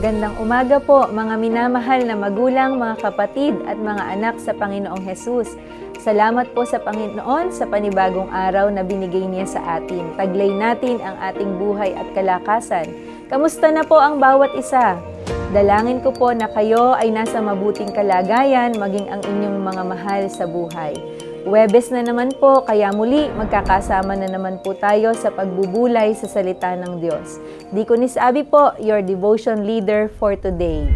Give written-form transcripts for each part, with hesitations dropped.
Magandang umaga po mga minamahal na magulang, mga kapatid at mga anak sa Panginoong Hesus. Salamat po sa Panginoon sa panibagong araw na binigay niya sa atin. Taglay natin ang ating buhay at kalakasan. Kamusta na po ang bawat isa? Dalangin ko po na kayo ay nasa mabuting kalagayan maging ang inyong mga mahal sa buhay. Huwebes na naman po, kaya muli magkakasama na naman po tayo sa pagbubulay sa salita ng Diyos. Deaconess Abby po, your devotion leader for today.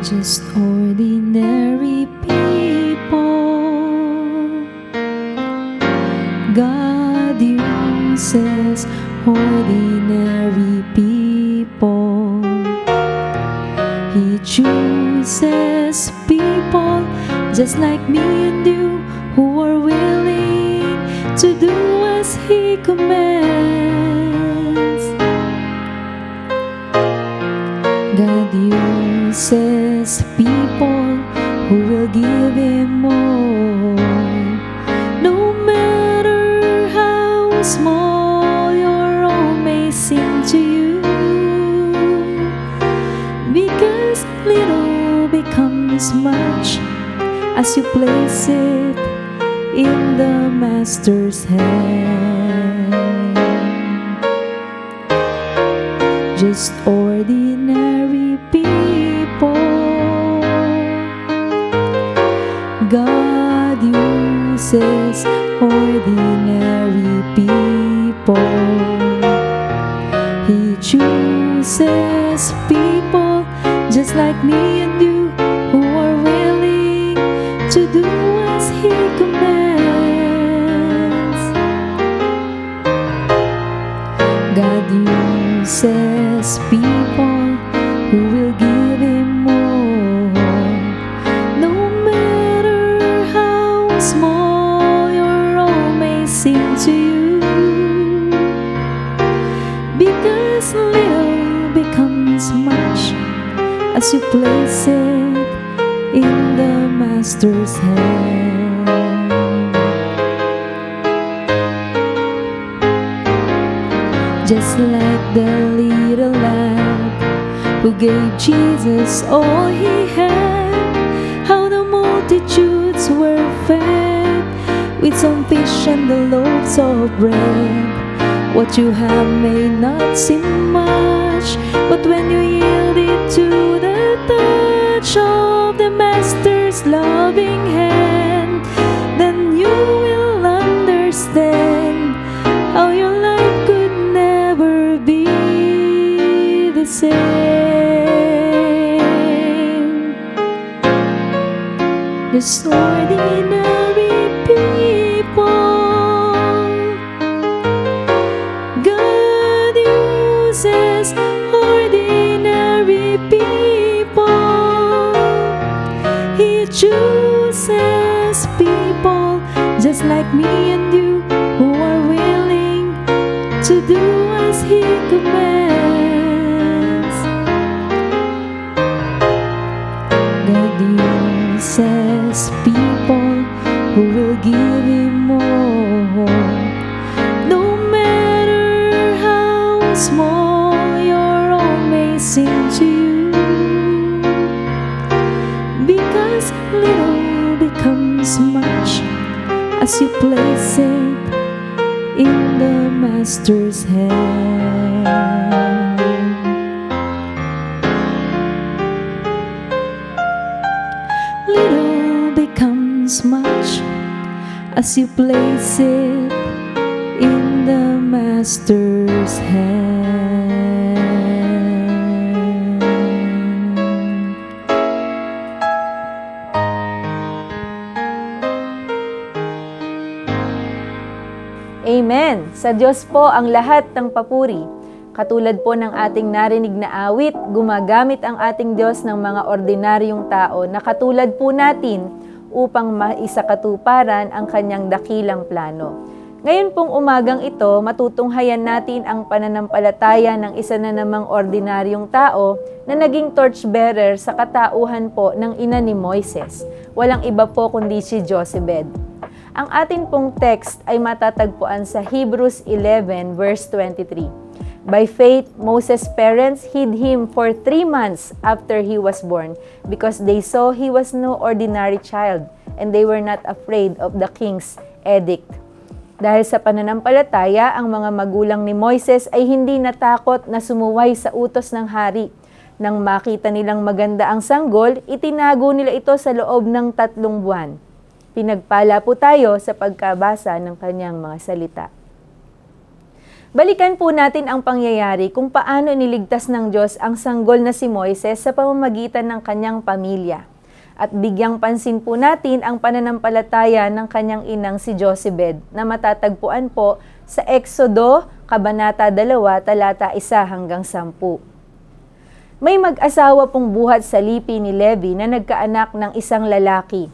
Just ordinary people, God uses ordinary people. He chooses people just like me and you who are willing to do as He commands. God uses people who will give Him more, no matter how small your role may seem to you, because little becomes much as you place it in the Master's hand. Just ordinary people, God uses ordinary people. He chooses people just like me and you who are willing to do as He commands. God uses people who will give Him more, no matter how small your role may seem to you, because little becomes much as you place it in the Master's hand. Just like the little lad who gave Jesus all he had, how the multitudes were fed with some fish and the loaves of bread. What you have may not seem much, but when you yield it to the touch of the Master's loving hand, then you will understand how your life could never be the same. Just ordinary people, God uses ordinary people. He chooses people just like me and you who are willing to do as He commands. God uses people who will give Him more, no matter how small your role may seem to you, because little becomes much as you place it in the Master's hand. Little becomes much as you place it in the Master's hand. Amen! Sa Diyos po ang lahat ng papuri. Katulad po ng ating narinig na awit, gumagamit ang ating Diyos ng mga ordinaryong tao na katulad po natin upang maisakatuparan ang kanyang dakilang plano. Ngayon pong umagang ito, matutunghayan natin ang pananampalataya ng isa na namang ordinaryong tao na naging torchbearer sa katauhan po ng ina ni Moises. Walang iba po kundi si Jochebed. Ang atin pong text ay matatagpuan sa Hebrews 11 verse 23. By faith, Moses' parents hid him for 3 months after he was born because they saw he was no ordinary child and they were not afraid of the king's edict. Dahil sa pananampalataya, ang mga magulang ni Moises ay hindi natakot na sumuway sa utos ng hari. Nang makita nilang maganda ang sanggol, itinago nila ito sa loob ng 3 buwan. Pinagpala po tayo sa pagkabasa ng kanyang mga salita. Balikan po natin ang pangyayari kung paano niligtas ng Diyos ang sanggol na si Moises sa pamamagitan ng kanyang pamilya. At bigyang pansin po natin ang pananampalataya ng kanyang inang si Jochebed na matatagpuan po sa Exodo, Kabanata 2, talata 1 hanggang 10. May mag-asawa pong buhat sa lipi ni Levi na nagkaanak ng isang lalaki.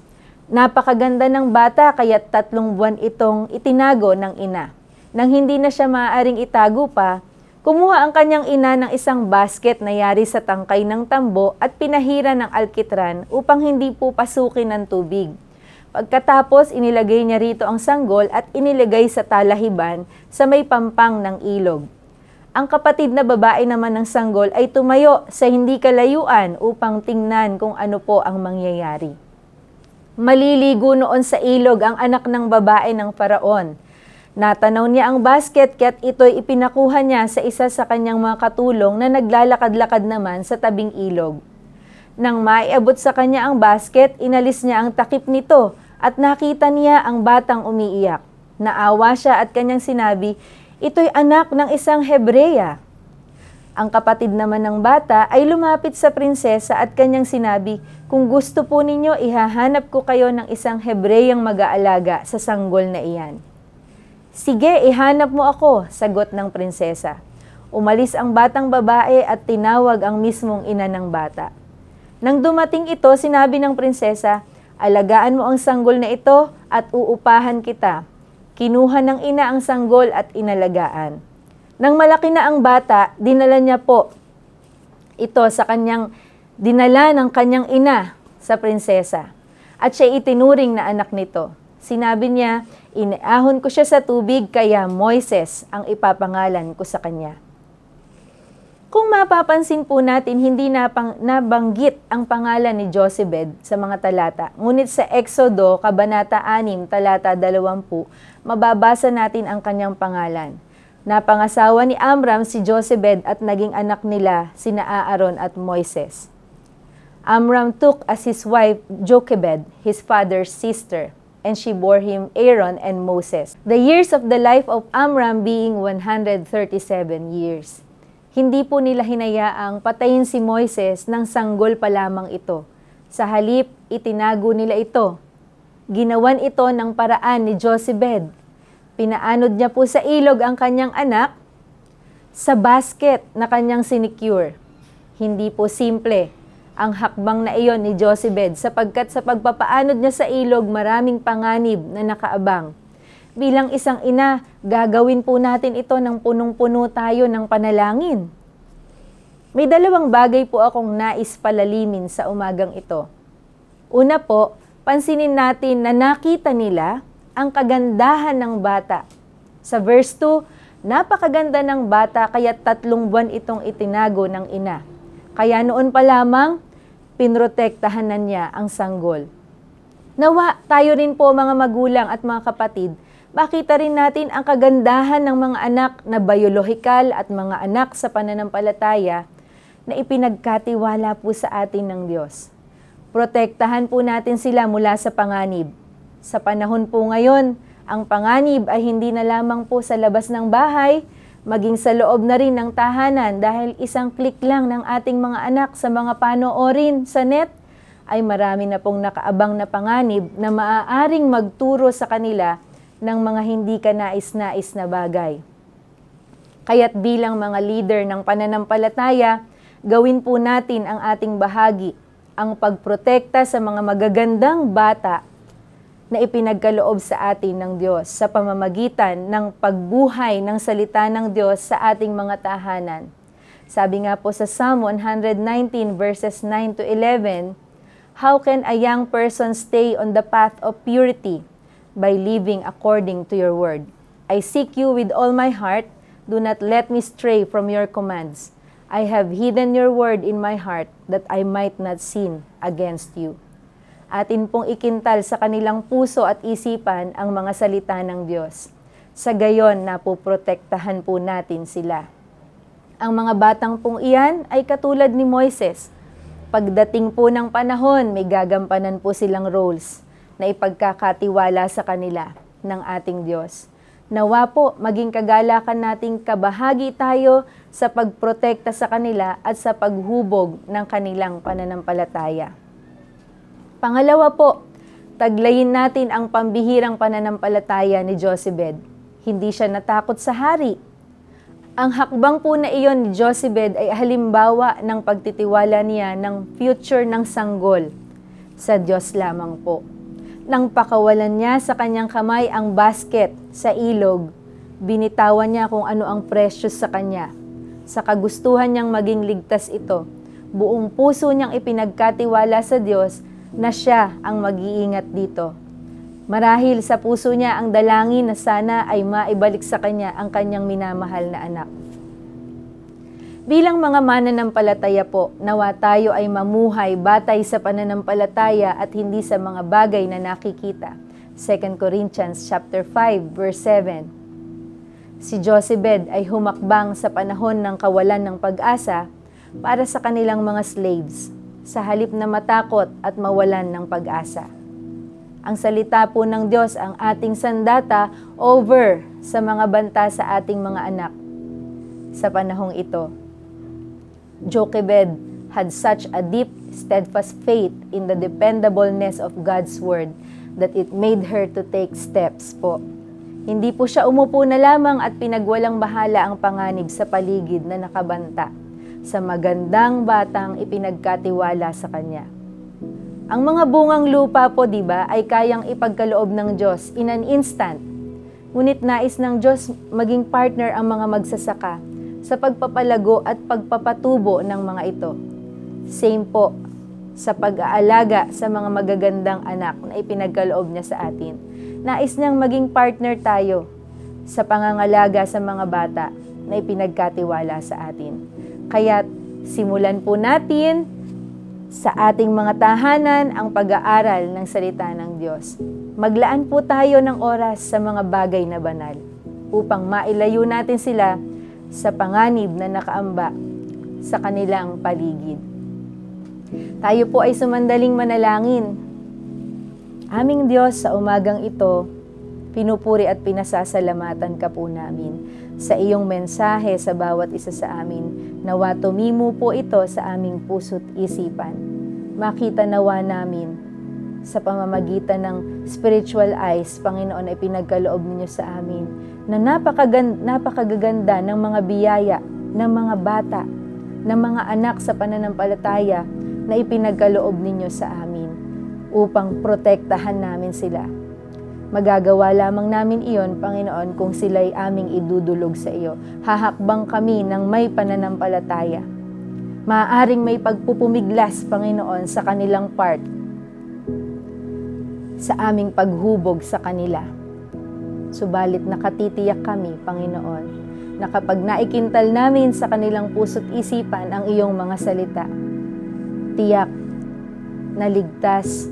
Napakaganda ng bata kaya't 3 buwan itong itinago ng ina. Nang hindi na siya maaaring itago pa, kumuha ang kanyang ina ng isang basket na yari sa tangkay ng tambo at pinahira ng alkitran upang hindi po pasukin ng tubig. Pagkatapos, inilagay niya rito ang sanggol at inilagay sa talahiban sa may pampang ng ilog. Ang kapatid na babae naman ng sanggol ay tumayo sa hindi kalayuan upang tingnan kung ano po ang mangyayari. Maliligo noon sa ilog ang anak ng babae ng Faraon. Natanaw niya ang basket kaya't ito'y ipinakuha niya sa isa sa kanyang mga katulong na naglalakad-lakad naman sa tabing ilog. Nang maiabot sa kanya ang basket, inalis niya ang takip nito at nakita niya ang batang umiiyak. Naawa siya at kanyang sinabi, "Ito'y anak ng isang Hebreya." Ang kapatid naman ng bata ay lumapit sa prinsesa at kanyang sinabi, "Kung gusto po ninyo, ihahanap ko kayo ng isang Hebreyang mag-aalaga sa sanggol na iyan." "Sige, ihanap mo ako," sagot ng prinsesa. Umalis ang batang babae at tinawag ang mismong ina ng bata. Nang dumating ito, sinabi ng prinsesa, "Alagaan mo ang sanggol na ito at uupahan kita." Kinuha ng ina ang sanggol at inalagaan. Nang malaki na ang bata, dinala ng kanyang ina sa prinsesa at siya itinuring na anak nito. Sinabi niya, "Iniahon ko siya sa tubig kaya Moises ang ipapangalan ko sa kanya." Kung mapapansin po natin, hindi nabanggit ang pangalan ni Jochebed sa mga talata. Ngunit sa Exodo, Kabanata 6, talata 20, mababasa natin ang kanyang pangalan. Napangasawa ni Amram si Jochebed at naging anak nila sina Aaron at Moises. Amram took as his wife Jochebed, his father's sister, and she bore him Aaron and Moses. The years of the life of Amram being 137 years. Hindi po nila hinayaang patayin si Moises ng sanggol pa lamang ito. Sa halip, itinago nila ito. Ginawan ito ng paraan ni Jochebed. Pinaanod niya po sa ilog ang kanyang anak sa basket na kanyang sinicure. Hindi po simple ang hakbang na iyon ni Jochebed sapagkat sa pagpapaanod niya sa ilog maraming panganib na nakaabang. Bilang isang ina, gagawin po natin ito ng punong-puno tayo ng panalangin. May 2 bagay po akong nais palalimin sa umagang ito. Una po, pansinin natin na nakita nila ang kagandahan ng bata. Sa verse 2, napakaganda ng bata kaya 3 buwan itong itinago ng ina. Kaya noon pa lamang, pinrotektahan na niya ang sanggol. Nawa, tayo rin po mga magulang at mga kapatid, makita rin natin ang kagandahan ng mga anak na biyolohikal at mga anak sa pananampalataya na ipinagkatiwala po sa atin ng Diyos. Protektahan po natin sila mula sa panganib. Sa panahon po ngayon, ang panganib ay hindi na lamang po sa labas ng bahay, maging sa loob na rin ng tahanan dahil isang klik lang ng ating mga anak sa mga panoorin sa net, ay marami na pong nakaabang na panganib na maaaring magturo sa kanila ng mga hindi kanais-nais na bagay. Kaya't bilang mga leader ng pananampalataya, gawin po natin ang ating bahagi, ang pagprotekta sa mga magagandang bata na ipinagkaloob sa atin ng Diyos sa pamamagitan ng pagbuhay ng salita ng Diyos sa ating mga tahanan. Sabi nga po sa Psalm 119 verses 9 to 11, "How can a young person stay on the path of purity? By living according to your word. I seek you with all my heart. Do not let me stray from your commands. I have hidden your word in my heart that I might not sin against you." Atin pong ikintal sa kanilang puso at isipan ang mga salita ng Diyos. Sa gayon, napoprotektahan po natin sila. Ang mga batang pong iyan ay katulad ni Moises. Pagdating po ng panahon, may gagampanan po silang roles na ipagkakatiwala sa kanila ng ating Diyos. Nawa po, maging kagalakan nating kabahagi tayo sa pagprotekta sa kanila at sa paghubog ng kanilang pananampalataya. Pangalawa po, taglayin natin ang pambihirang pananampalataya ni Jochebed. Hindi siya natakot sa hari. Ang hakbang po na iyon ni Jochebed ay halimbawa ng pagtitiwala niya ng future ng sanggol sa Diyos lamang po. Nang pakawalan niya sa kanyang kamay ang basket sa ilog, binitawan niya kung ano ang precious sa kanya. Sa kagustuhan niyang maging ligtas ito, buong puso niyang ipinagkatiwala sa Diyos na siya ang mag-iingat dito. Marahil sa puso niya ang dalangin na sana ay maibalik sa kanya ang kanyang minamahal na anak. Bilang mga mananampalataya po, nawa tayo ay mamuhay batay sa pananampalataya at hindi sa mga bagay na nakikita. 2 Corinthians chapter 5 verse 7. Si Jochebed ay humakbang sa panahon ng kawalan ng pag-asa para sa kanilang mga slaves, sa halip na matakot at mawalan ng pag-asa. Ang salita po ng Diyos ang ating sandata over sa mga banta sa ating mga anak. Sa panahong ito, Jochebed had such a deep, steadfast faith in the dependableness of God's word that it made her to take steps po. Hindi po siya umupo na lamang at pinagwalang bahala ang panganib sa paligid na nakabanta sa magandang batang ipinagkatiwala sa kanya. Ang mga bungang lupa po, di ba, ay kayang ipagkaloob ng Diyos in an instant. Ngunit nais ng Diyos maging partner ang mga magsasaka sa pagpapalago at pagpapatubo ng mga ito. Same po sa pag-aalaga sa mga magagandang anak na ipinagkaloob niya sa atin. Nais niyang maging partner tayo sa pangangalaga sa mga bata na ipinagkatiwala sa atin. Kaya't simulan po natin sa ating mga tahanan ang pag-aaral ng salita ng Diyos. Maglaan po tayo ng oras sa mga bagay na banal upang mailayo natin sila sa panganib na nakaamba sa kanilang paligid. Tayo po ay sumandaling manalangin. Aming Diyos, sa umagang ito, pinupuri at pinasasalamatan ka po namin sa iyong mensahe sa bawat isa sa amin. Nawa tumimo po ito sa aming puso't isipan. Makita nawa namin sa pamamagitan ng spiritual eyes, Panginoon, ay pinagkaloob ninyo sa amin na napakagaganda ng mga biyaya, ng mga bata, ng mga anak sa pananampalataya na ipinagkaloob ninyo sa amin upang protektahan namin sila. Magagawa lamang namin iyon, Panginoon, kung sila'y aming idudulog sa iyo. Hahakbang kami ng may pananampalataya. Maaaring may pagpupumiglas, Panginoon, sa kanilang part, sa aming paghubog sa kanila. Subalit nakatitiyak kami, Panginoon, na kapag naikintal namin sa kanilang puso't isipan ang iyong mga salita, tiyak na ligtas,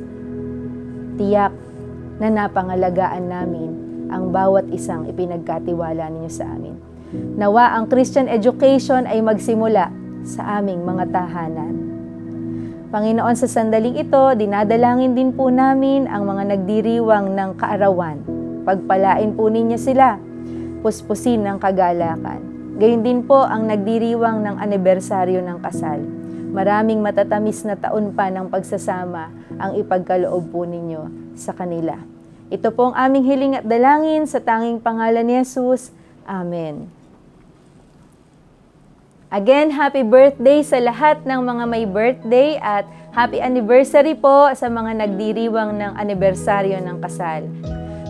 tiyak na napangalagaan namin ang bawat isang ipinagkatiwala ninyo sa amin. Nawa ang Christian education ay magsimula sa aming mga tahanan. Panginoon, sa sandaling ito, dinadalangin din po namin ang mga nagdiriwang ng kaarawan. Pagpalain po ninyo sila, puspusin ng kagalakan. Gayon din po ang nagdiriwang ng anibersaryo ng kasal. Maraming matatamis na taon pa ng pagsasama ang ipagkaloob po ninyo sa kanila. Ito po ang aming hiling at dalangin sa tanging pangalan ni Jesus. Amen. Again, happy birthday sa lahat ng mga may birthday at happy anniversary po sa mga nagdiriwang ng anibersaryo ng kasal.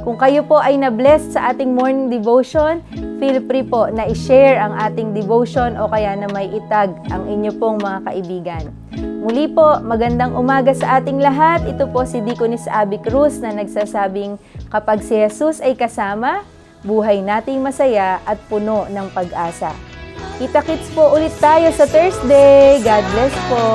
Kung kayo po ay na-blessed sa ating morning devotion, feel free po na i-share ang ating devotion o kaya na may itag ang inyo pong mga kaibigan. Muli po, magandang umaga sa ating lahat. Ito po si Deaconess Abby Cruz na nagsasabing kapag si Jesus ay kasama, buhay nating masaya at puno ng pag-asa. Kita-kits po ulit tayo sa Thursday. God bless po.